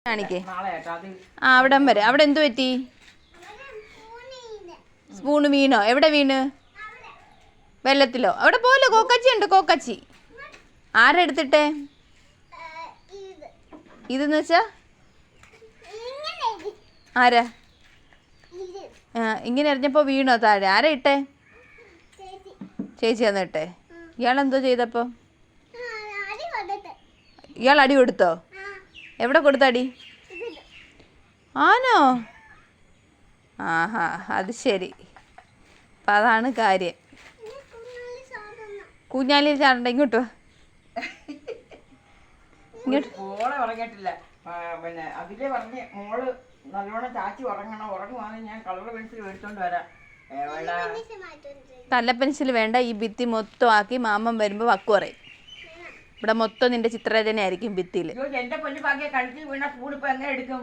കാണിക്കേ. ആ അവിടം വരെ. അവിടെ എന്തു പറ്റി? സ്പൂണ് വീണോ? എവിടെ വീണ്? വെള്ളത്തിലോ? അവിടെ പോലെ കോക്കച്ചി ഉണ്ട്. കോക്കച്ചി ആരെടുത്തിട്ടെ? ഇതെന്ന് വെച്ചാ ആരാ? ഇങ്ങനെ എറിഞ്ഞപ്പോ വീണോ താഴെ? ആരാ ഇട്ടേ? ചേച്ചി വന്ന് ഇട്ടേ. ഇയാളെന്തോ ചെയ്തപ്പോ? ഇയാൾ അടി കൊടുത്തോ? എവിടെ കൊടുത്തടി? ആണോ? ആഹാ, അത് ശരി. അപ്പം അതാണ് കാര്യം. കുഞ്ഞാലി ചാടണ്ട. ഇങ്ങോട്ട് വാ. മോളെ ഉറങ്ങിയിട്ടില്ല. പിന്നെ അതിലെ പറഞ്ഞ് മോള് നല്ലോണം ചാച്ചി ഉറങ്ങുവാണെങ്കിൽ ഞാൻ കളർ പെൻസിൽ മേടിച്ചോണ്ട് വരാം. കല്ല പെൻസിൽ വേണ്ട. ഈ ഭിത്തി മൊത്തം ആക്കി മാമൻ വരുമ്പോ വക്കു പറയും. ഇവിടെ മൊത്തം നിന്റെ ചിത്രരചന ആയിരിക്കും ഭിത്തിയിൽ. എന്റെ പൊന്നു ഭാഗ്യ കഴുത്തിൽ വീണ സ്പൂൺ ഇപ്പൊ എങ്ങനെ എടുക്കും?